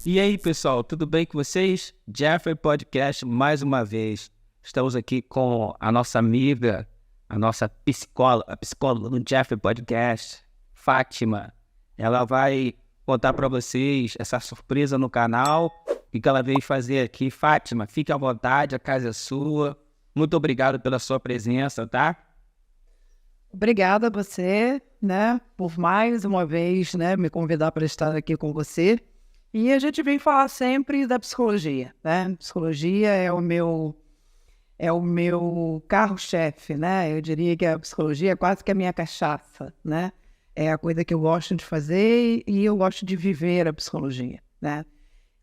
E aí, pessoal, tudo bem com vocês? Jeffrey Podcast mais uma vez. Estamos aqui com a nossa amiga, a nossa psicóloga, a psicóloga do Jeffrey Podcast, Fátima. Ela vai contar para vocês essa surpresa no canal, o que ela veio fazer aqui. Fátima, fique à vontade, a casa é sua. Muito obrigado pela sua presença, tá? Obrigada a você, por mais uma vez, me convidar para estar aqui com você. E a gente vem falar sempre da psicologia, Psicologia é o meu carro-chefe, Eu diria que a psicologia é quase que a minha cachaça, É a coisa que eu gosto de fazer e eu gosto de viver a psicologia,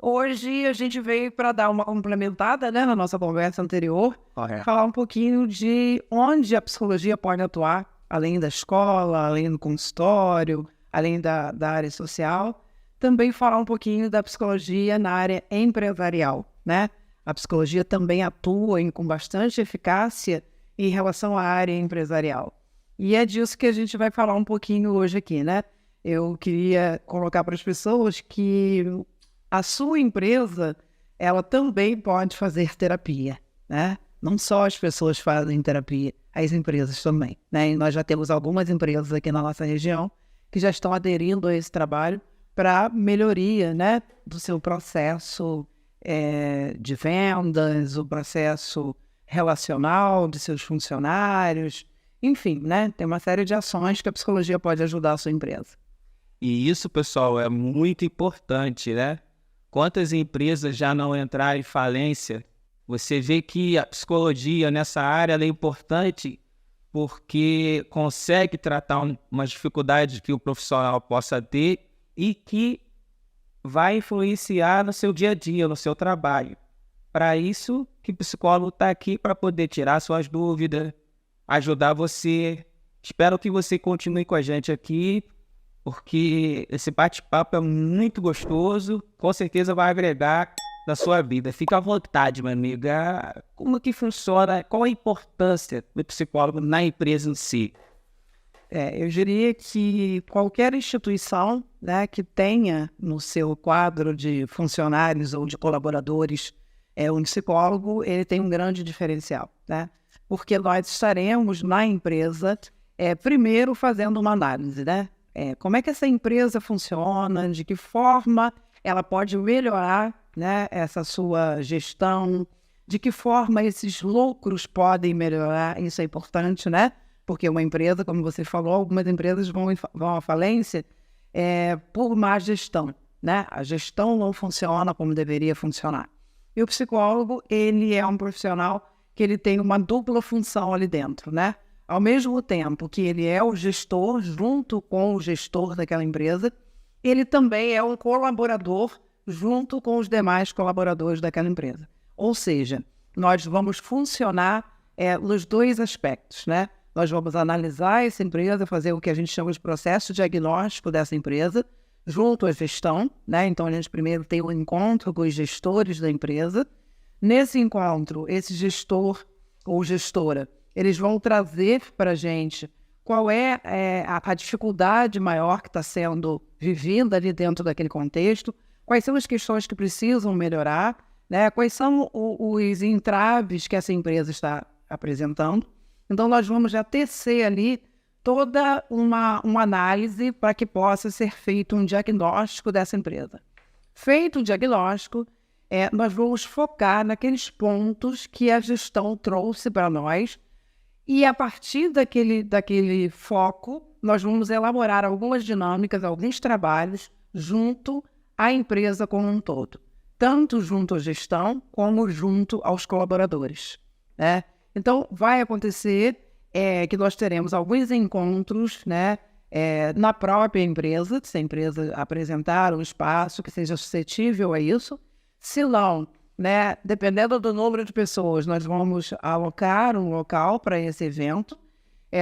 Hoje a gente veio para dar uma complementada, na nossa conversa anterior, falar um pouquinho de onde a psicologia pode atuar, além da escola, além do consultório, além da área social. Também falar um pouquinho da psicologia na área empresarial, A psicologia também atua com bastante eficácia em relação à área empresarial. E é disso que a gente vai falar um pouquinho hoje aqui, Eu queria colocar para as pessoas que a sua empresa, ela também pode fazer terapia, Não só as pessoas fazem terapia, as empresas também, E nós já temos algumas empresas aqui na nossa região que já estão aderindo a esse trabalho para melhoria, do seu processo de vendas, o processo relacional de seus funcionários, enfim, Tem uma série de ações que a psicologia pode ajudar a sua empresa. E isso, pessoal, é muito importante, Quantas empresas já não entraram em falência? Você vê que a psicologia nessa área ela é importante porque consegue tratar umas dificuldades que o profissional possa ter e que vai influenciar no seu dia a dia, no seu trabalho. Para isso que o psicólogo está aqui para poder tirar suas dúvidas, ajudar você. Espero que você continue com a gente aqui, porque esse bate-papo é muito gostoso, com certeza vai agregar na sua vida. Fica à vontade, minha amiga. Como que funciona, qual a importância do psicólogo na empresa em si? Eu diria que qualquer instituição que tenha no seu quadro de funcionários ou de colaboradores um psicólogo, ele tem um grande diferencial, Porque nós estaremos na empresa primeiro fazendo uma análise, Como é que essa empresa funciona, de que forma ela pode melhorar essa sua gestão, de que forma esses lucros podem melhorar, isso é importante, Porque uma empresa, como você falou, algumas empresas vão à falência por má gestão, A gestão não funciona como deveria funcionar. E o psicólogo, ele é um profissional que ele tem uma dupla função ali dentro, Ao mesmo tempo que ele é o gestor, junto com o gestor daquela empresa, ele também é um colaborador junto com os demais colaboradores daquela empresa. Ou seja, nós vamos funcionar nos dois aspectos, Nós vamos analisar essa empresa, fazer o que a gente chama de processo diagnóstico dessa empresa, junto à gestão, Então, a gente primeiro tem um encontro com os gestores da empresa. Nesse encontro, esse gestor ou gestora, eles vão trazer para a gente qual é a dificuldade maior que está sendo vivida ali dentro daquele contexto, quais são as questões que precisam melhorar, quais são os entraves que essa empresa está apresentando. Então, nós vamos já tecer ali toda uma análise para que possa ser feito um diagnóstico dessa empresa. Feito o diagnóstico, nós vamos focar naqueles pontos que a gestão trouxe para nós e, a partir daquele foco, nós vamos elaborar algumas dinâmicas, alguns trabalhos junto à empresa como um todo, tanto junto à gestão como junto aos colaboradores, Então, vai acontecer que nós teremos alguns encontros, na própria empresa, se a empresa apresentar um espaço que seja suscetível a isso. Se não, dependendo do número de pessoas, nós vamos alocar um local para esse evento.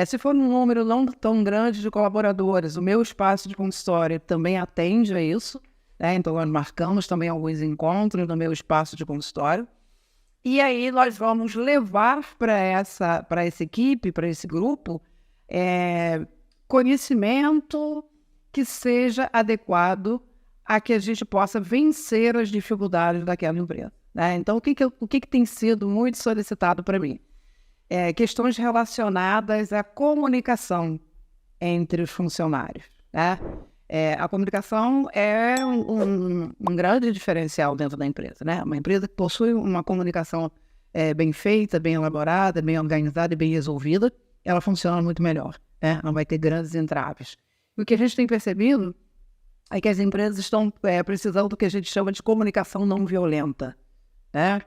Se for um número não tão grande de colaboradores, o meu espaço de consultório também atende a isso, Então, nós marcamos também alguns encontros no meu espaço de consultório. E aí nós vamos levar para essa equipe, para esse grupo, conhecimento que seja adequado a que a gente possa vencer as dificuldades daquela empresa, né? Então, o que tem sido muito solicitado para mim? Questões relacionadas à comunicação entre os funcionários, né? A comunicação é um grande diferencial dentro da empresa, né? Uma empresa que possui uma comunicação bem feita, bem elaborada, bem organizada e bem resolvida, ela funciona muito melhor, né? Não vai ter grandes entraves. E o que a gente tem percebido é que as empresas estão precisando do que a gente chama de comunicação não violenta, né?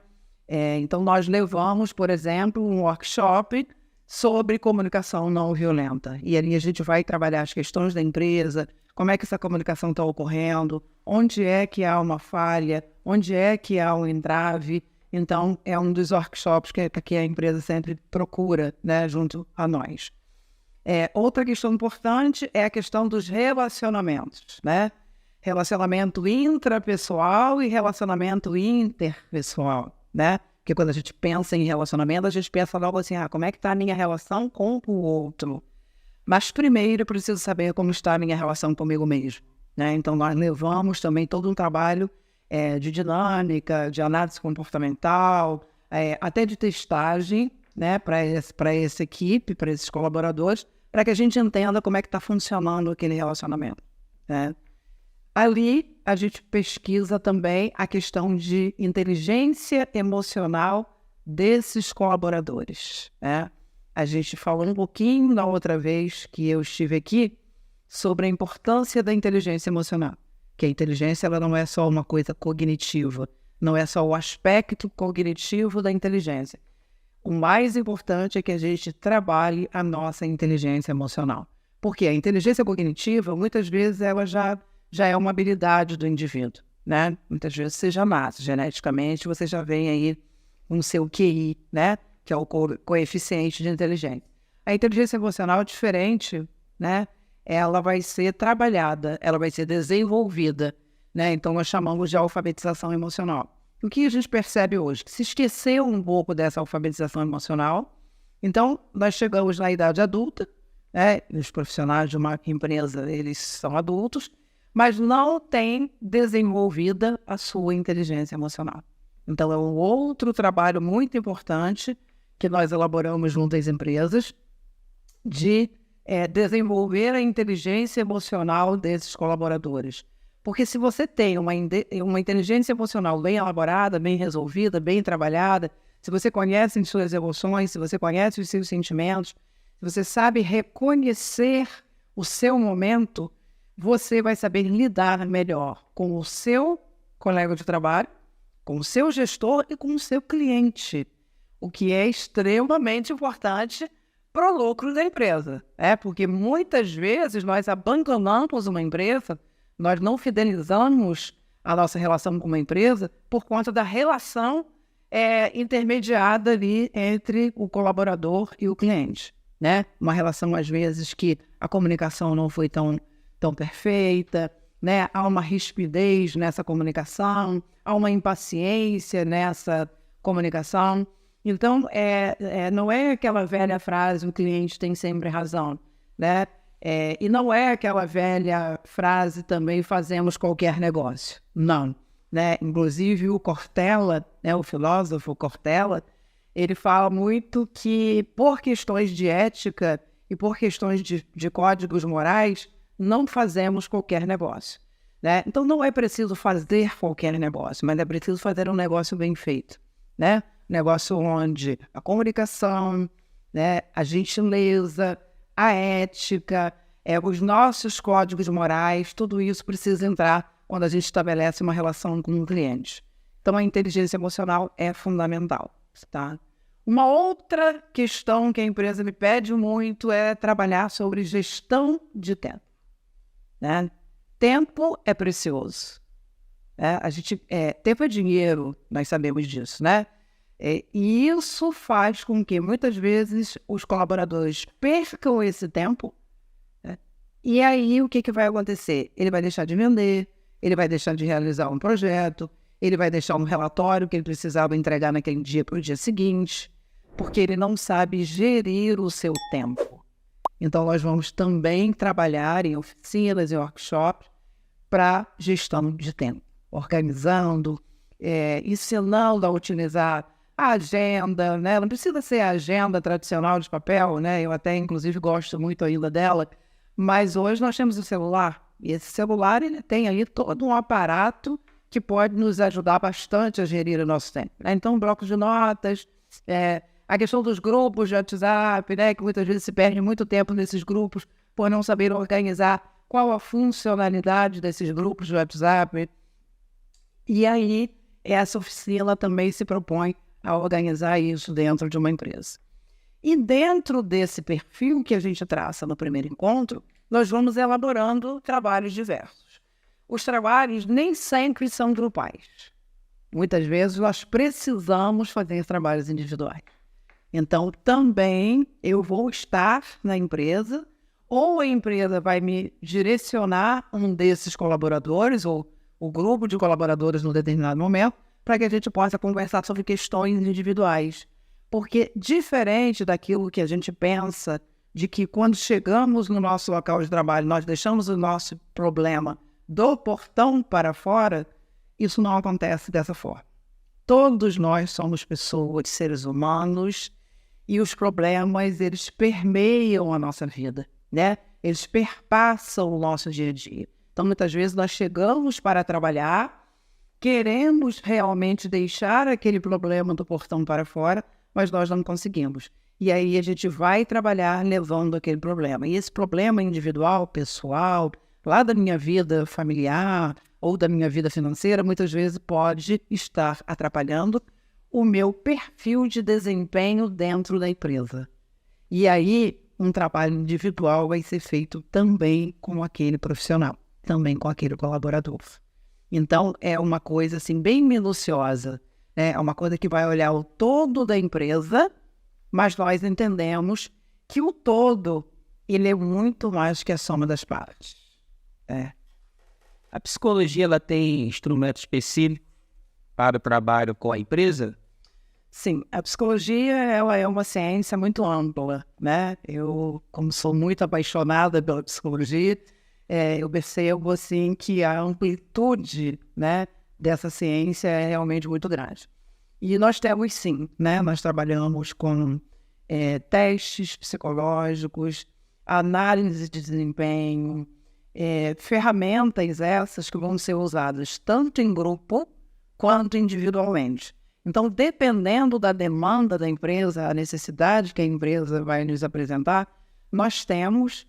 Então, nós levamos, por exemplo, um workshop sobre comunicação não violenta. E ali a gente vai trabalhar as questões da empresa, como é que essa comunicação está ocorrendo, onde é que há uma falha, onde é que há um entrave. Então, é um dos workshops que a empresa sempre procura, né, junto a nós. Outra questão importante é a questão dos relacionamentos, né? Relacionamento intrapessoal e relacionamento interpessoal, né? Porque quando a gente pensa em relacionamento, a gente pensa logo assim, como é que está a minha relação com o outro? Mas primeiro eu preciso saber como está a minha relação comigo mesmo, né? Então nós levamos também todo um trabalho de dinâmica, de análise comportamental, até de testagem, né? Para essa equipe, para esses colaboradores, para que a gente entenda como é que está funcionando aquele relacionamento, né? Ali, a gente pesquisa também a questão de inteligência emocional desses colaboradores, né? A gente falou um pouquinho na outra vez que eu estive aqui sobre a importância da inteligência emocional. Que a inteligência ela não é só uma coisa cognitiva, não é só o aspecto cognitivo da inteligência. O mais importante é que a gente trabalhe a nossa inteligência emocional. Porque a inteligência cognitiva, muitas vezes, ela já é uma habilidade do indivíduo, né? Muitas vezes você já nasce, geneticamente você já vem aí com o seu QI, né? Que é o coeficiente de inteligência. A inteligência emocional é diferente, né? Ela vai ser trabalhada, ela vai ser desenvolvida, né? Então nós chamamos de alfabetização emocional. O que a gente percebe hoje? Que se esqueceu um pouco dessa alfabetização emocional. Então nós chegamos na idade adulta, né? Os profissionais de uma empresa, eles são adultos, mas não tem desenvolvida a sua inteligência emocional. Então, é um outro trabalho muito importante que nós elaboramos junto às empresas de desenvolver a inteligência emocional desses colaboradores. Porque se você tem uma inteligência emocional bem elaborada, bem resolvida, bem trabalhada, se você conhece as suas emoções, se você conhece os seus sentimentos, se você sabe reconhecer o seu momento, você vai saber lidar melhor com o seu colega de trabalho, com o seu gestor e com o seu cliente, o que é extremamente importante para o lucro da empresa. Porque muitas vezes nós abandonamos uma empresa, nós não fidelizamos a nossa relação com uma empresa por conta da relação intermediada ali entre o colaborador e o cliente, né? Uma relação, às vezes, que a comunicação não foi tão perfeita, né? Há uma rispidez nessa comunicação, há uma impaciência nessa comunicação. Então, não é aquela velha frase, o cliente tem sempre razão, né? E não é aquela velha frase também, fazemos qualquer negócio. Não, né? Inclusive o Cortella, né, o filósofo Cortella, ele fala muito que por questões de ética e por questões de códigos morais, não fazemos qualquer negócio, né? Então não é preciso fazer qualquer negócio, mas é preciso fazer um negócio bem feito, né? Negócio onde a comunicação, né, a gentileza, a ética, os nossos códigos morais, tudo isso precisa entrar quando a gente estabelece uma relação com o cliente. Então a inteligência emocional é fundamental, tá? Uma outra questão que a empresa me pede muito é trabalhar sobre gestão de tempo, né? Tempo é precioso, né? Tempo é dinheiro, nós sabemos disso, né? E isso faz com que muitas vezes os colaboradores percam esse tempo, né? E aí o que vai acontecer? Ele vai deixar de vender, ele vai deixar de realizar um projeto, ele vai deixar um relatório que ele precisava entregar naquele dia para o dia seguinte, porque ele não sabe gerir o seu tempo. Então nós vamos também trabalhar em oficinas e workshops para gestão de tempo, organizando, ensinando a utilizar a agenda, né? Não precisa ser a agenda tradicional de papel, né? Eu até, inclusive, gosto muito ainda dela, mas hoje nós temos o celular, e esse celular ele tem aí todo um aparato que pode nos ajudar bastante a gerir o nosso tempo, né? Então, blocos de notas, a questão dos grupos de WhatsApp, né? Que muitas vezes se perde muito tempo nesses grupos por não saber organizar qual a funcionalidade desses grupos de WhatsApp. E aí, essa oficina também se propõe a organizar isso dentro de uma empresa. E dentro desse perfil que a gente traça no primeiro encontro, nós vamos elaborando trabalhos diversos. Os trabalhos nem sempre são grupais. Muitas vezes nós precisamos fazer trabalhos individuais. Então, também eu vou estar na empresa, ou a empresa vai me direcionar um desses colaboradores, ou o grupo de colaboradores no determinado momento, para que a gente possa conversar sobre questões individuais. Porque, diferente daquilo que a gente pensa, de que quando chegamos no nosso local de trabalho, nós deixamos o nosso problema do portão para fora, isso não acontece dessa forma. Todos nós somos pessoas, seres humanos, e os problemas, eles permeiam a nossa vida, né? Eles perpassam o nosso dia a dia. Então, muitas vezes, nós chegamos para trabalhar, queremos realmente deixar aquele problema do portão para fora, mas nós não conseguimos. E aí a gente vai trabalhar levando aquele problema. E esse problema individual, pessoal, lá da minha vida familiar ou da minha vida financeira, muitas vezes pode estar atrapalhando o meu perfil de desempenho dentro da empresa. E aí, um trabalho individual vai ser feito também com aquele profissional, também com aquele colaborador. Então, é uma coisa assim, bem minuciosa, né? É uma coisa que vai olhar o todo da empresa, mas nós entendemos que o todo, ele é muito mais que a soma das partes. A psicologia, ela tem instrumento específico para o trabalho com a empresa? Sim, a psicologia ela é uma ciência muito ampla, né? Eu, como sou muito apaixonada pela psicologia, eu percebo assim, que a amplitude, né, dessa ciência é realmente muito grande. E nós temos sim, né? Nós trabalhamos com testes psicológicos, análise de desempenho, ferramentas essas que vão ser usadas tanto em grupo quanto individualmente. Então, dependendo da demanda da empresa, a necessidade que a empresa vai nos apresentar, nós temos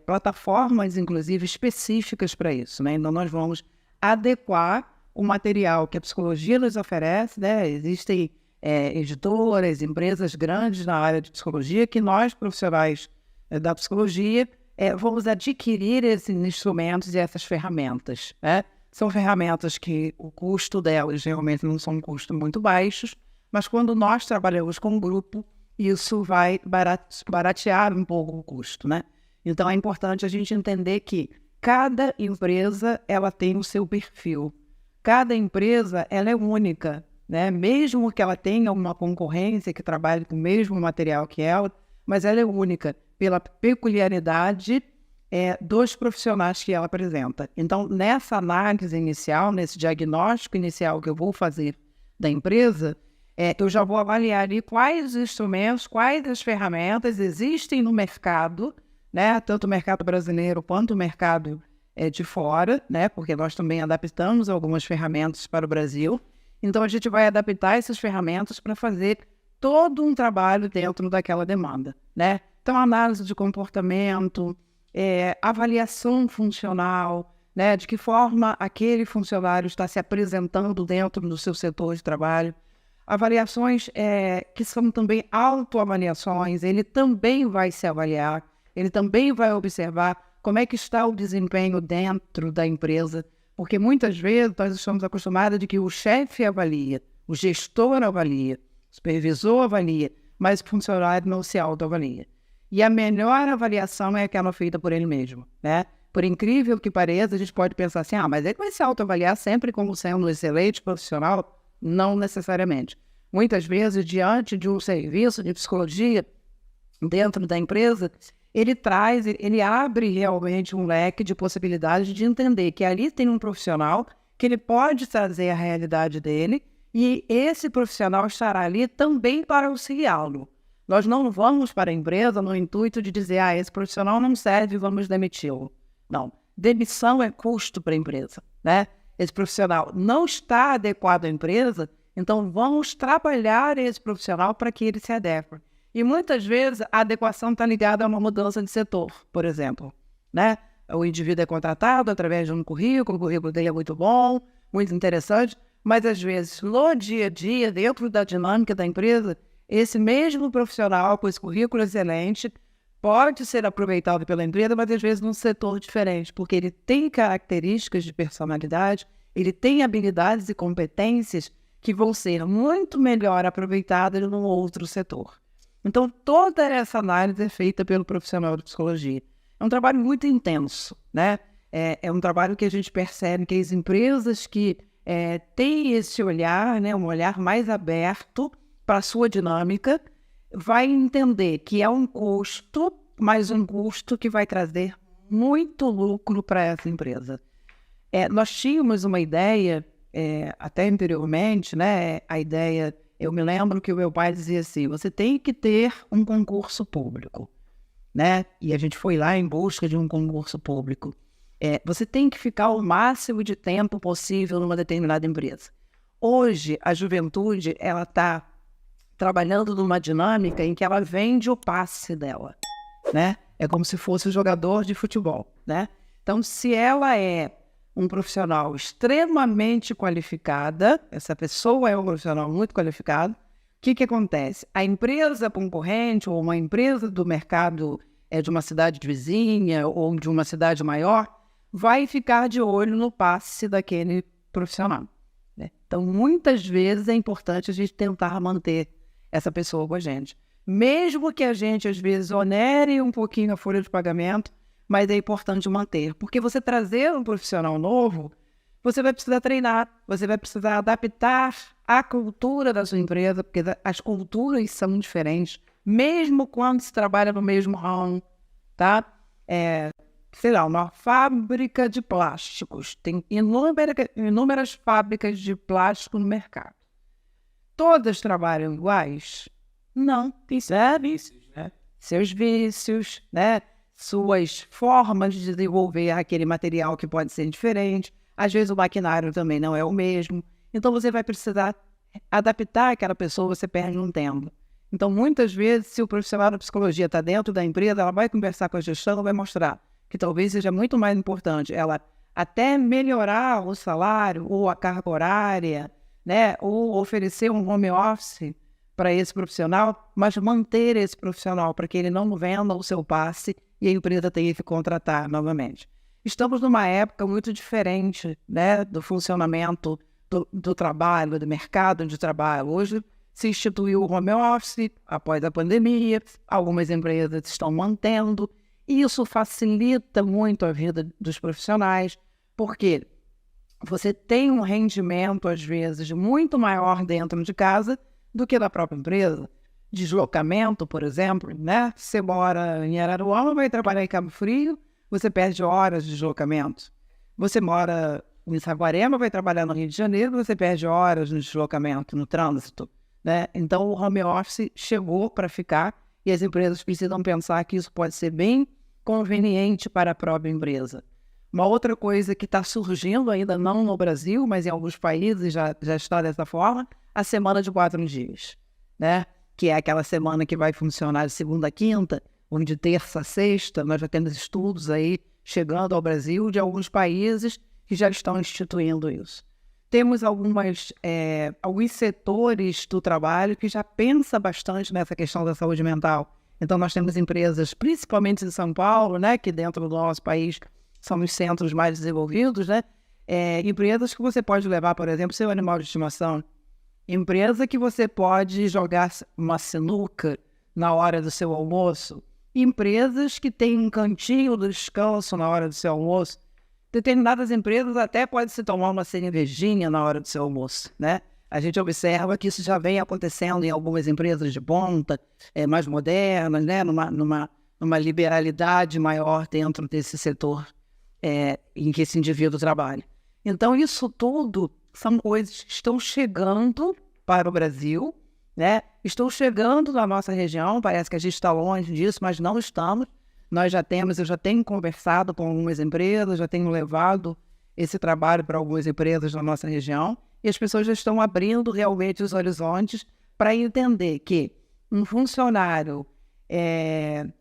plataformas, inclusive, específicas para isso, né? Então, nós vamos adequar o material que a psicologia nos oferece, né? Existem editoras, empresas grandes na área de psicologia que nós, profissionais da psicologia, vamos adquirir esses instrumentos e essas ferramentas, né? São ferramentas que o custo delas realmente não são custos muito baixos, mas quando nós trabalhamos com um grupo, isso vai baratear um pouco o custo, né? Então, é importante a gente entender que cada empresa ela tem o seu perfil. Cada empresa ela é única, né? Mesmo que ela tenha uma concorrência que trabalhe com o mesmo material que ela, mas ela é única pela peculiaridade dos profissionais que ela apresenta. Então, nessa análise inicial, nesse diagnóstico inicial que eu vou fazer da empresa, eu já vou avaliar ali quais os instrumentos, quais as ferramentas existem no mercado, né? Tanto o mercado brasileiro quanto o mercado de fora, né? Porque nós também adaptamos algumas ferramentas para o Brasil. Então, a gente vai adaptar essas ferramentas para fazer todo um trabalho dentro daquela demanda, né? Então, análise de comportamento, avaliação funcional, né? De que forma aquele funcionário está se apresentando dentro do seu setor de trabalho. Avaliações que são também autoavaliações, ele também vai se avaliar, ele também vai observar como é que está o desempenho dentro da empresa, porque muitas vezes nós estamos acostumados de que o chefe avalia, o gestor avalia, o supervisor avalia, mas o funcionário não se autoavalia. E a melhor avaliação é aquela feita por ele mesmo, né? Por incrível que pareça, a gente pode pensar assim, mas ele vai se autoavaliar sempre como sendo um excelente profissional? Não necessariamente. Muitas vezes, diante de um serviço de psicologia dentro da empresa, ele abre realmente um leque de possibilidades de entender que ali tem um profissional que ele pode trazer a realidade dele e esse profissional estará ali também para auxiliá-lo. Nós não vamos para a empresa no intuito de dizer, esse profissional não serve, vamos demiti-lo. Não, demissão é custo para a empresa, né? Esse profissional não está adequado à empresa, então vamos trabalhar esse profissional para que ele se adeque. E muitas vezes a adequação está ligada a uma mudança de setor, por exemplo, né? O indivíduo é contratado através de um currículo, o currículo dele é muito bom, muito interessante, mas às vezes no dia a dia, dentro da dinâmica da empresa, esse mesmo profissional com esse currículo excelente pode ser aproveitado pela empresa, mas às vezes num setor diferente, porque ele tem características de personalidade, ele tem habilidades e competências que vão ser muito melhor aproveitadas num outro setor. Então, toda essa análise é feita pelo profissional de psicologia. É um trabalho muito intenso, né? É um trabalho que a gente percebe que as empresas que têm esse olhar, né, um olhar mais aberto para a sua dinâmica, vai entender que é um custo, mas um custo que vai trazer muito lucro para essa empresa. Nós tínhamos uma ideia, até anteriormente, né, a ideia, eu me lembro que o meu pai dizia assim, você tem que ter um concurso público, né? E a gente foi lá em busca de um concurso público. Você tem que ficar o máximo de tempo possível numa determinada empresa. Hoje, a juventude, ela está trabalhando numa dinâmica em que ela vende o passe dela, né? É como se fosse um jogador de futebol, né? Então, se ela é um profissional extremamente qualificada, essa pessoa é um profissional muito qualificado, o que acontece? A empresa concorrente ou uma empresa do mercado de uma cidade vizinha ou de uma cidade maior vai ficar de olho no passe daquele profissional, né? Então, muitas vezes é importante a gente tentar manter essa pessoa com a gente. Mesmo que a gente, às vezes, onere um pouquinho a folha de pagamento, mas é importante manter. Porque você trazer um profissional novo, você vai precisar treinar, você vai precisar adaptar a cultura da sua empresa, porque as culturas são diferentes, mesmo quando se trabalha no mesmo ramo, tá? Sei lá, uma fábrica de plásticos. Tem inúmeras fábricas de plástico no mercado. Todas trabalham iguais? Não, tem vícios, né? Seus vícios, né? Suas formas de desenvolver aquele material que pode ser diferente. Às vezes o maquinário também não é o mesmo. Então você vai precisar adaptar aquela pessoa, você perde um tempo. Então muitas vezes, se o profissional da psicologia está dentro da empresa, ela vai conversar com a gestão, vai mostrar que talvez seja muito mais importante ela até melhorar o salário ou a carga horária, né, ou oferecer um home office para esse profissional, mas manter esse profissional para que ele não venda o seu passe e a empresa tenha que contratar novamente. Estamos numa época muito diferente, né, do funcionamento do trabalho, do mercado de trabalho. Hoje se instituiu o home office após a pandemia, algumas empresas estão mantendo, e isso facilita muito a vida dos profissionais, porque você tem um rendimento, às vezes, muito maior dentro de casa do que na própria empresa. Deslocamento, por exemplo, né? Você mora em Araruama, vai trabalhar em Cabo Frio, você perde horas de deslocamento. Você mora em Saquarema, vai trabalhar no Rio de Janeiro, você perde horas no deslocamento, no trânsito, né? Então, o home office chegou para ficar e as empresas precisam pensar que isso pode ser bem conveniente para a própria empresa. Uma outra coisa que está surgindo, ainda não no Brasil, mas em alguns países já está dessa forma, a semana de 4 dias, né? Que é aquela semana que vai funcionar de segunda a quinta, ou de terça a sexta. Nós já temos estudos aí chegando ao Brasil de alguns países que já estão instituindo isso. Temos alguns setores do trabalho que já pensam bastante nessa questão da saúde mental. Então, nós temos empresas, principalmente em São Paulo, né, que dentro do nosso país são os centros mais desenvolvidos, né? Empresas que você pode levar, por exemplo, seu animal de estimação. Empresa que você pode jogar uma sinuca na hora do seu almoço. Empresas que têm um cantinho do descanso na hora do seu almoço. Determinadas empresas até pode se tomar uma cervejinha na hora do seu almoço, né? A gente observa que isso já vem acontecendo em algumas empresas de ponta, mais modernas, né? uma liberalidade maior dentro desse setor em que esse indivíduo trabalha. Então, isso tudo são coisas que estão chegando para o Brasil, né? Estão chegando na nossa região, parece que a gente está longe disso, mas não estamos. Eu já tenho conversado com algumas empresas, já tenho levado esse trabalho para algumas empresas na nossa região, e as pessoas já estão abrindo realmente os horizontes para entender que um funcionário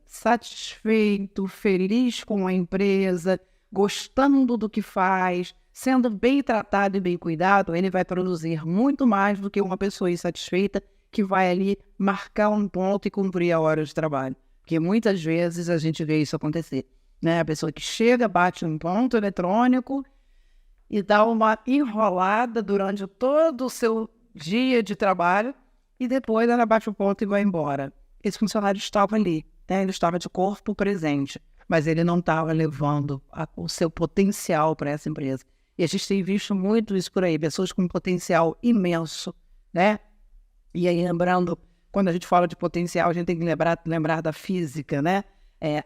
satisfeito, feliz com a empresa, gostando do que faz, sendo bem tratado e bem cuidado, ele vai produzir muito mais do que uma pessoa insatisfeita que vai ali marcar um ponto e cumprir a hora de trabalho. Porque muitas vezes a gente vê isso acontecer, né? A pessoa que chega, bate um ponto eletrônico e dá uma enrolada durante todo o seu dia de trabalho e depois ela bate o ponto e vai embora. Esse funcionário estava ali, né? Ele estava de corpo presente, mas ele não estava levando o seu potencial para essa empresa. E a gente tem visto muito isso por aí, pessoas com potencial imenso, né? E aí, lembrando, quando a gente fala de potencial, a gente tem que lembrar da física, né?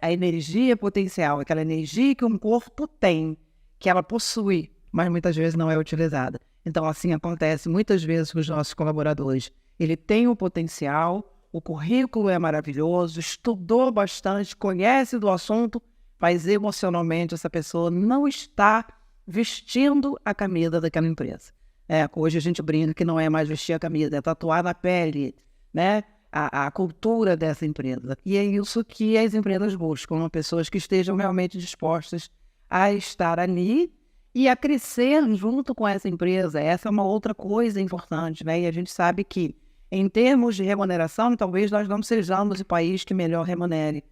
A energia potencial, aquela energia que um corpo tem, que ela possui, mas muitas vezes não é utilizada. Então, assim acontece muitas vezes com os nossos colaboradores. Ele tem o potencial, o currículo é maravilhoso, estudou bastante, conhece do assunto, mas emocionalmente essa pessoa não está vestindo a camisa daquela empresa. Hoje a gente brinca que não é mais vestir a camisa, é tatuar na pele, né? A cultura dessa empresa. E é isso que as empresas buscam, pessoas que estejam realmente dispostas a estar ali e a crescer junto com essa empresa. Essa é uma outra coisa importante, né? E a gente sabe que, em termos de remuneração, talvez nós não sejamos o país que melhor remunere,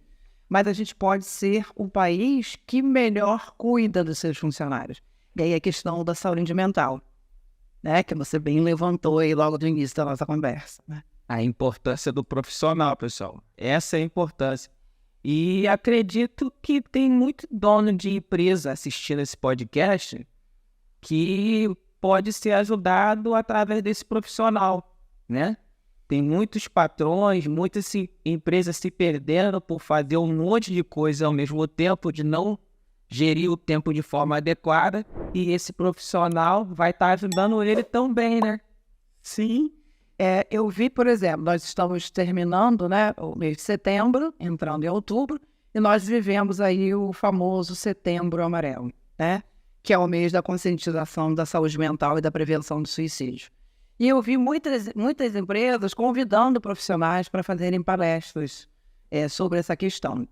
mas a gente pode ser o país que melhor cuida dos seus funcionários. E aí a questão da saúde mental, né? Que você bem levantou aí logo no início da nossa conversa, né? A importância do profissional, pessoal. Essa é a importância. E acredito que tem muito dono de empresa assistindo esse podcast que pode ser ajudado através desse profissional, né? Tem muitos patrões, muitas empresas se perdendo por fazer um monte de coisa ao mesmo tempo, de não gerir o tempo de forma adequada, e esse profissional vai estar ajudando ele também, né? Sim. Eu vi, por exemplo, nós estamos terminando, né, o mês de setembro, entrando em outubro, e nós vivemos aí o famoso Setembro Amarelo, né, que é o mês da conscientização da saúde mental e da prevenção do suicídio. E eu vi muitas empresas convidando profissionais para fazerem palestras sobre essa questão.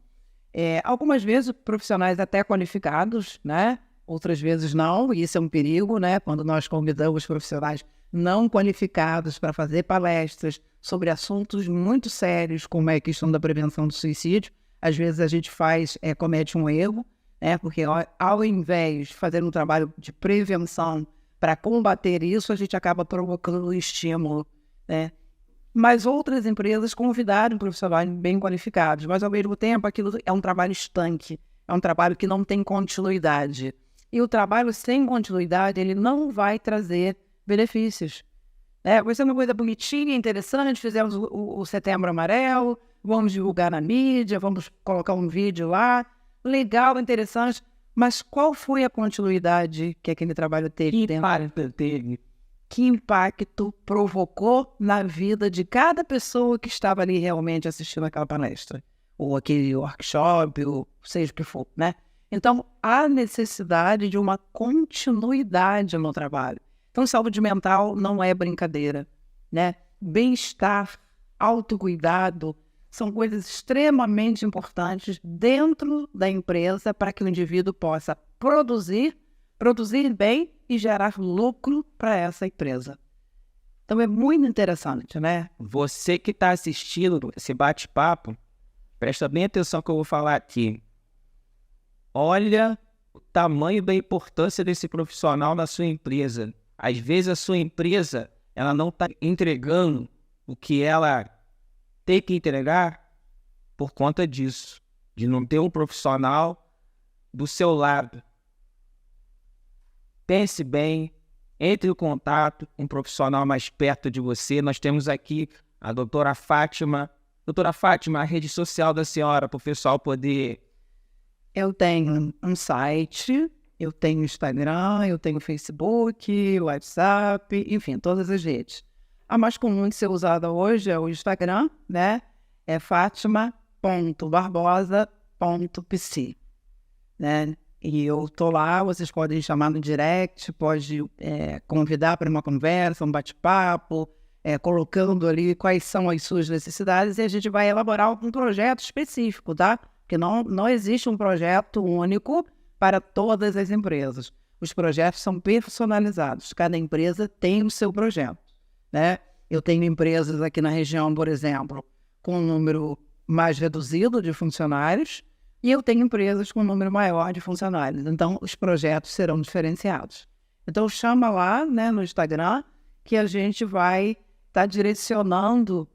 Algumas vezes profissionais até qualificados, né, outras vezes não, e isso é um perigo, né, quando nós convidamos profissionais não qualificados para fazer palestras sobre assuntos muito sérios, como é a questão da prevenção do suicídio. Às vezes a gente comete um erro, né? Porque ao invés de fazer um trabalho de prevenção para combater isso, a gente acaba provocando um estímulo, né? Mas outras empresas convidaram profissionais bem qualificados, mas ao mesmo tempo aquilo é um trabalho estanque, é um trabalho que não tem continuidade. E o trabalho sem continuidade, ele não vai trazer benefícios. Vai ser uma coisa bonitinha, interessante, fizemos o Setembro Amarelo, vamos divulgar na mídia, vamos colocar um vídeo lá, legal, interessante, mas qual foi a continuidade que aquele trabalho teve? Que impacto provocou na vida de cada pessoa que estava ali realmente assistindo aquela palestra, ou aquele workshop, ou seja o que for, né? Então, há necessidade de uma continuidade no trabalho. Então, saúde mental não é brincadeira, né? Bem-estar, autocuidado, são coisas extremamente importantes dentro da empresa para que o indivíduo possa produzir bem e gerar lucro para essa empresa. Então, é muito interessante, né? Você que está assistindo esse bate-papo, presta bem atenção que eu vou falar aqui. Olha o tamanho da importância desse profissional na sua empresa. Às vezes a sua empresa ela não está entregando o que ela tem que entregar por conta disso, de não ter um profissional do seu lado. Pense bem, entre em contato com um profissional mais perto de você. Nós temos aqui a doutora Fátima, Doutora Fátima, a rede social da senhora para o pessoal poder... Eu tenho um site, eu tenho Instagram, eu tenho Facebook, WhatsApp, enfim, todas as redes. A mais comum de ser usada hoje é o Instagram, né? É fatima.barbosa.pc, né? E eu tô lá, vocês podem chamar no direct, pode convidar para uma conversa, um bate-papo, colocando ali quais são as suas necessidades e a gente vai elaborar um projeto específico, tá? Porque não existe um projeto único para todas as empresas. Os projetos são personalizados, cada empresa tem o seu projeto, né? Eu tenho empresas aqui na região, por exemplo, com um número mais reduzido de funcionários e eu tenho empresas com um número maior de funcionários. Então, os projetos serão diferenciados. Então, chama lá, né, no Instagram que a gente vai estar direcionando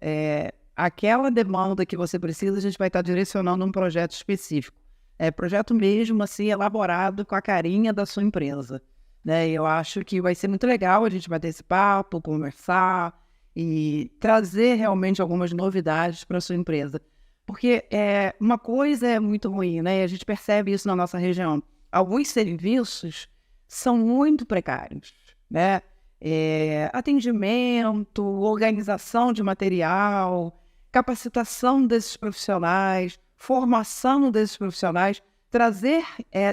aquela demanda que você precisa, a gente vai estar direcionando um projeto específico. Projeto mesmo, assim, elaborado com a carinha da sua empresa, né? Eu acho que vai ser muito legal a gente bater esse papo, conversar e trazer realmente algumas novidades para a sua empresa. Porque uma coisa é muito ruim, né? A gente percebe isso na nossa região. Alguns serviços são muito precários, né? Atendimento, organização de material, capacitação desses profissionais, formação desses profissionais, trazer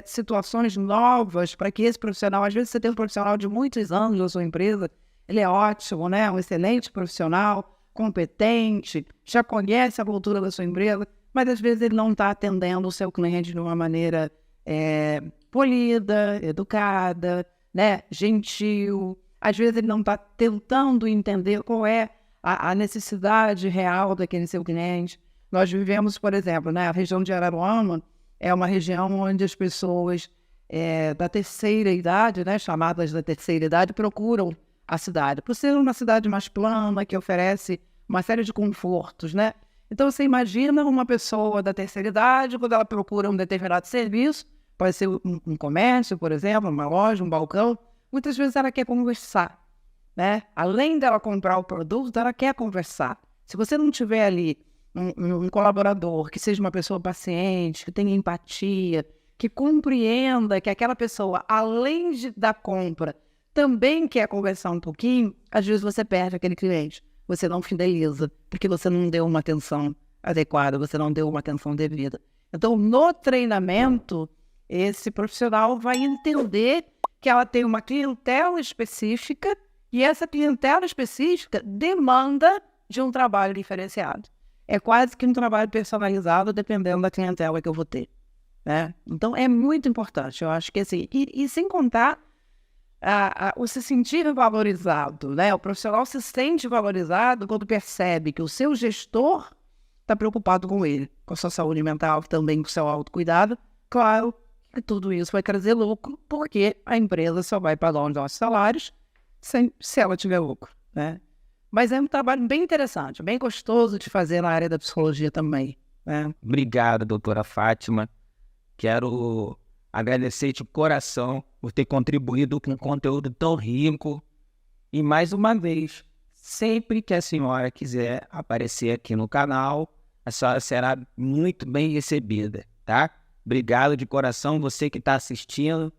situações novas para que esse profissional, às vezes você tem um profissional de muitos anos na sua empresa, ele é ótimo, né? Um excelente profissional, competente, já conhece a cultura da sua empresa, mas às vezes ele não está atendendo o seu cliente de uma maneira polida, educada, né? Gentil. Às vezes ele não está tentando entender qual é a necessidade real daquele seu cliente. Nós vivemos, por exemplo, né, a região de Araruama é uma região onde as pessoas da terceira idade, né, chamadas da terceira idade, procuram a cidade, por ser uma cidade mais plana, que oferece uma série de confortos, né? Então, você imagina uma pessoa da terceira idade, quando ela procura um determinado serviço, pode ser um comércio, por exemplo, uma loja, um balcão, muitas vezes ela quer conversar, né? Além dela comprar o produto, ela quer conversar. Se você não tiver ali um colaborador que seja uma pessoa paciente, que tenha empatia, que compreenda que aquela pessoa, além da compra, também quer conversar um pouquinho, às vezes você perde aquele cliente. Você não fideliza, porque você não deu uma atenção adequada, você não deu uma atenção devida. Então, no treinamento, esse profissional vai entender que ela tem uma clientela específica e essa clientela específica demanda de um trabalho diferenciado. É quase que um trabalho personalizado, dependendo da clientela que eu vou ter, né? Então, é muito importante. Eu acho que assim, e sem contar o se sentir valorizado, né? O profissional se sente valorizado quando percebe que o seu gestor está preocupado com ele, com a sua saúde mental, também com o seu autocuidado. Claro que tudo isso vai trazer lucro, porque a empresa só vai pagar os nossos salários se ela tiver lucro, né? Mas é um trabalho bem interessante, bem gostoso de fazer na área da psicologia também, né? Obrigado, doutora Fátima. Quero agradecer de coração por ter contribuído com um conteúdo tão rico. E mais uma vez, sempre que a senhora quiser aparecer aqui no canal, a senhora será muito bem recebida, tá? Obrigado de coração, você que está assistindo.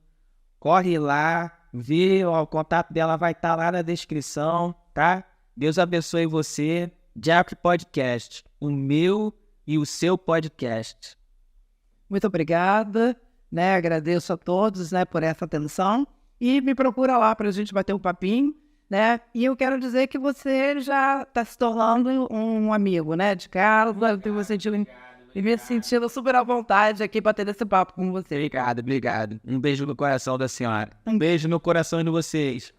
Corre lá, vê, o contato dela vai estar lá na descrição, tá? Deus abençoe você. Jack Podcast, o meu e o seu podcast. Muito obrigada, né? Agradeço a todos, né, por essa atenção e me procura lá para a gente bater um papinho, né? E eu quero dizer que você já está se tornando um amigo, né? De casa, eu tenho me sentindo super à vontade aqui para ter esse papo com você. Obrigado. Um beijo no coração da senhora. Um beijo no coração de vocês.